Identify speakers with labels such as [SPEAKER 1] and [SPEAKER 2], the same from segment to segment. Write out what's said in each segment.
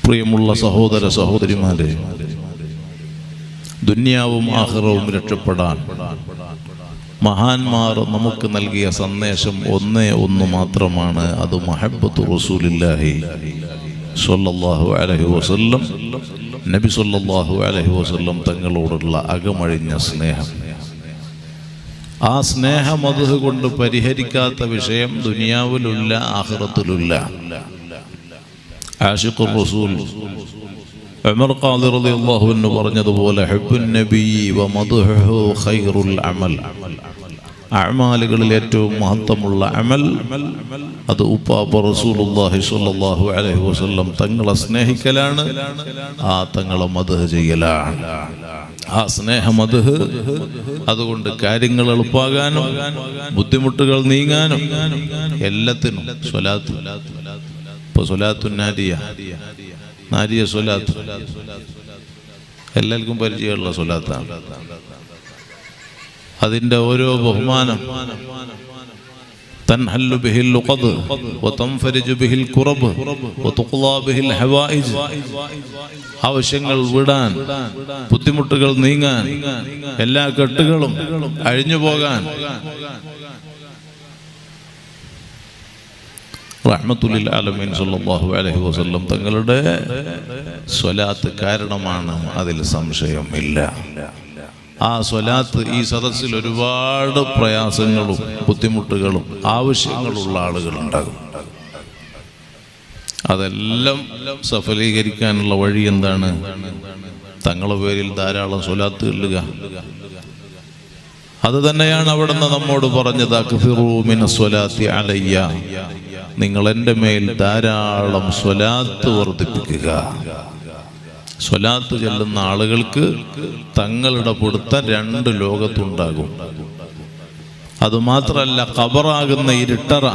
[SPEAKER 1] പ്രിയമുള്ള സഹോദര സഹോദരിമാരെ, ദുനിയാവും ആഖിറവും രക്ഷപ്പെടാൻ മഹാന്മാർ നമുക്ക് നൽകിയ സന്ദേശം ഒന്നേ ഒന്ന് മാത്രമാണ്. അത് മഹബ്ബത്തു റസൂലില്ലാഹി സ്വല്ലല്ലാഹു അലൈഹി വസല്ലം, നബി സ്വല്ലല്ലാഹു അലൈഹി വസല്ലം തങ്ങളോടുള്ള അകമഴിഞ്ഞ സ്നേഹം. ആ സ്നേഹം അതുകൊണ്ട് പരിഹരിക്കാത്ത വിഷയം ദുനിയാവിലില്ല, ആഖിറത്തിലില്ല. ആശിഖുർ റസൂൽ ഉമർ ഖാദി റളിയല്ലാഹു അൻഹു പറഞ്ഞതുപോലെ ഹുബ്ബുൻ നബി വ മദ്ഹുഹു ഖൈറുൽ അമൽ, അഅമാലുകളിൽ ഏറ്റവും മഹത്വമുള്ള അമൽ അത് ഉപ്പാപ്പ റസൂലുള്ളാഹി സ്വല്ലല്ലാഹു അലൈഹി വസല്ലം തങ്ങളെ സ്നേഹിക്കലാണ്, ആ തങ്ങളെ മദ്ഹ് ചെയ്യലാണ്. ആ സ്നേഹ മദ്ഹ് അതുകൊണ്ട് കാര്യങ്ങൾ എളുപ്പമാകാനും ബുദ്ധിമുട്ടുകൾ നീങ്ങാനും എല്ലാത്തിനും സ്വലാത്ത്. ഇപ്പൊ സ്വലാത്തുൻ നാരിയ സ്വലാത്ത് എല്ലാവർക്കും പരിചയമുള്ള സ്വലാത്താണ്. അതിൻ്റെ ഓരോ ബഹുമാനം തൻഹല്ലു ബിഹിൽ ലുഖദ് വതൻഫരിജു ബിഹിൽ ഖുറബ് വതുഖ്ലാ ബിഹിൽ ഹവായിജ്, ആവശ്യങ്ങൾ വിടാൻ, ബുദ്ധിമുട്ടുകൾ നീങ്ങാൻ, എല്ലാ കെട്ടുകളും അഴിഞ്ഞു പോകാൻ റഹ്മത്തുൽ ആലമീൻ സല്ലല്ലാഹു അലൈഹി വസല്ലം തങ്ങളുടെ സ്വലാത്ത് കാരണമാണ്, അതിൽ സംശയമില്ല. ആ സ്വലാത്ത് ഈ സദസ്സിൽ ഒരുപാട് പ്രയാസങ്ങളും ബുദ്ധിമുട്ടുകളും ആവശ്യങ്ങളുള്ള ആളുകളുണ്ടാകും. അതെല്ലാം സഫലീകരിക്കാനുള്ള വഴി എന്താണ്? തങ്ങളുടെ പേരിൽ ധാരാളം സ്വലാത്ത് ചൊല്ലുക. അത് തന്നെയാണ് അവിടുന്ന് നമ്മോട് പറഞ്ഞത്, അക്ഫിറൂ മിനസ് സ്വലാത്തി അലയ്യ, നിങ്ങൾ എൻ്റെ മേൽ ധാരാളം സ്വലാത്ത് വർദ്ധിപ്പിക്കുക. സ്വലാത്ത് ചെല്ലുന്ന ആളുകൾക്ക് തങ്ങളുടെ പിടുത്തം രണ്ട് ലോകത്തുണ്ടാകും. അതുമാത്രമല്ല, ഖബറാകുന്ന ഇരുട്ടറ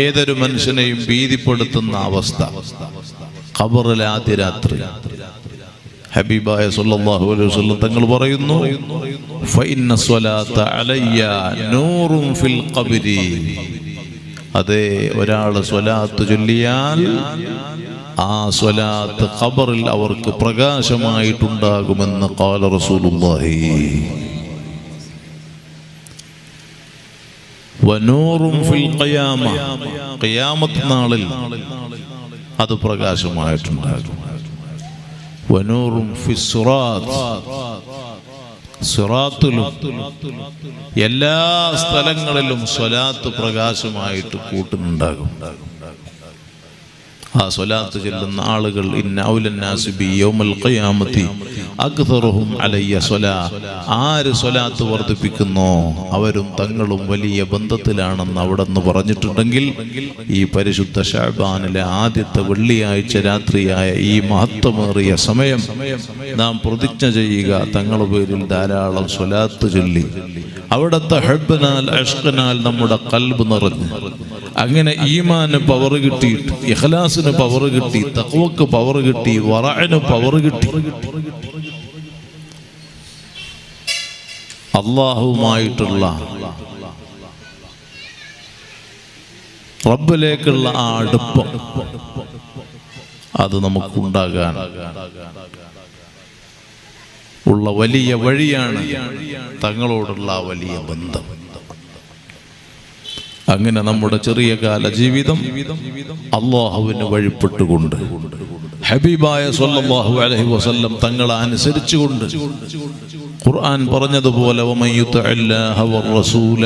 [SPEAKER 1] ഏതൊരു മനുഷ്യനെയും ഭീതിപ്പെടുത്തുന്ന അവസ്ഥ, ഖബറിലെ ആദ്യ രാത്രി. ഹബീബായ സല്ലല്ലാഹു അലൈഹി വസല്ലം തങ്ങൾ പറയുന്നു, ഫഇന്ന സ്വലാത്ത അലയ്യ നൂറുൻ ഫിൽ ഖബ്രി, അതേ ഒരാൾ സ്വലാത്ത് ചൊല്ലിയാൽ ആ സ്വലാത്ത് ഖബറിൽ അവർക്ക് പ്രകാശമായിട്ടുണ്ടാകുമെന്ന് ഖാല റസൂലുള്ളാഹി. വനൂറുൻ ഫിൽ ഖിയാമ, ഖിയാമത്ത് നാളിൽ അത് പ്രകാശമായിട്ടുണ്ടാകും. വനൂറുൻ ഫിസ് സിറാത്ത്, സിറാത്തിലും എല്ലാ സ്ഥലങ്ങളിലും സ്വലാത്ത് പ്രകാശമായിട്ട് കൂട്ടുന്നുണ്ടാകും. ആ സ്വലാത്ത് ചെല്ലുന്ന ആളുകൾ ഇന്ന ഔലൻ നാസി ബി യൗമൽ ഖിയാമത്തി അക്തറുഹും അലയ്യ സ്വലാ, ആര് സ്വലാത്ത് വർദ്ധിപ്പിക്കുന്നോ അവരും തങ്ങളും വലിയ ബന്ധത്തിലാണെന്ന് അവിടെ നിന്ന് പറഞ്ഞിട്ടുണ്ടെങ്കിൽ, ഈ പരിശുദ്ധ ശഅബാനിലെ ആദ്യത്തെ വെള്ളിയാഴ്ച രാത്രിയായ ഈ മഹത്വമേറിയ സമയം നാം പ്രതിജ്ഞ ചെയ്യുക, തങ്ങളുടെ പേരിൽ ധാരാളം സ്വലാത്ത് ചൊല്ലി അവിടുത്തെ ഹബ്ബിനാൽ ഇഷ്ഖിനാൽ നമ്മുടെ ഖൽബ് നിറഞ്ഞു. അങ്ങനെ ഈമാന് പവർ കിട്ടിയിട്ട്, ഇഖ്ലാസിന് പവർ കിട്ടി, തഖ്വക്ക് പവർ കിട്ടി, വറഅന് പവർ കിട്ടി, അല്ലാഹുവുമായിട്ടുള്ള റബ്ബിലേക്കുള്ള ആ അടുപ്പം അത് നമുക്കുണ്ടാകാൻ ഉള്ള വലിയ വഴിയാണ് തങ്ങളോടുള്ള വലിയ ബന്ധം. അങ്ങനെ നമ്മുടെ ചെറിയ കാല ജീവിതം അല്ലാഹുവിന് വഴിപ്പെട്ടുകൊണ്ട്, ഹബീബായ സല്ലല്ലാഹു അലൈഹി വസല്ലം തങ്ങളെ അനുസരിച്ചുകൊണ്ട്, ഖുർആൻ പറഞ്ഞതുപോലെ വമൻ യുതിഇല്ലാഹ വറസൂല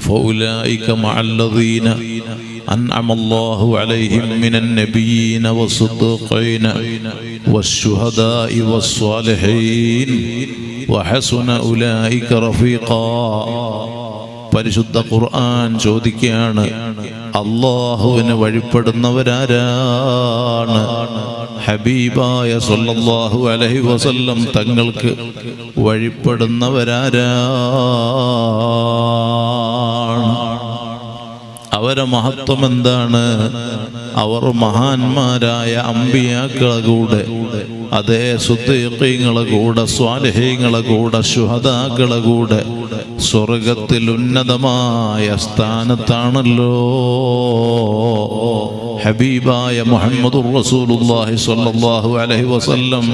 [SPEAKER 1] ഫൗലൈക മഅല്ലദീന അൻഅമ അല്ലാഹു അലൈഹിം മിനൻ നബിയ്യീന വസ്സിദ്ദീഖീന വശുഹദാഇ വസ്സാലിഹീൻ വഹസുന ഉലൈക റഫീഖാ. പരിശുദ്ധ ഖുർആൻ ചോദിക്കുകയാണ്, അല്ലാഹുവിന് വഴിപ്പെടുന്നവരാരാണ്? ഹബീബായ സല്ലല്ലാഹു അലൈഹി വസല്ലം തങ്ങൾക്ക് വഴിപ്പെടുന്നവരാരാണ്? അവരെ മഹത്വം എന്താണ്? അവർ മഹാന്മാരായ അമ്പിയാക്കളെ കൂടെ, അതേ സുദ്ദീഖീങ്ങളെ കൂടെ, സ്വാലിഹീങ്ങളെ കൂടെ, ശുഹദാക്കളെ കൂടെ സ്വർഗത്തിൽ ഉന്നതമായ സ്ഥാനത്താണല്ലോ. ഹബീബായ മുഹമ്മദുർ റസൂലുള്ളാഹി സ്വല്ലല്ലാഹു അലൈഹി വസല്ലം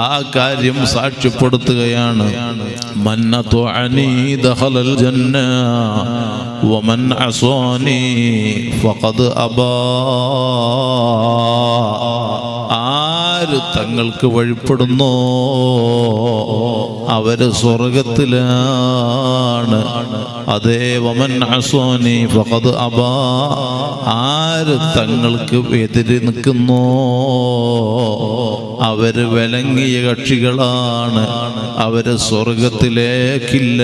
[SPEAKER 1] ആ കാര്യം സാക്ഷ്യപ്പെടുത്തുകയാണ്. മൻ അത്വഅനി ദഖലൽ ജന്ന വമൻ അസ്വാനി ഫഖദ് അബാ. ആര് തങ്ങൾക്ക് വഴിപ്പെടുന്നോ അവര് സ്വർഗത്തിലാണ്. അതേ വമൻ അസ്വാനി ഫഖദ് അബാ. ആര് തങ്ങൾക്ക് എതിര് നിൽക്കുന്നോ അവര് വിലങ്ങിയ കക്ഷികളാണ്, അവര് സ്വർഗത്തിലേക്കില്ല.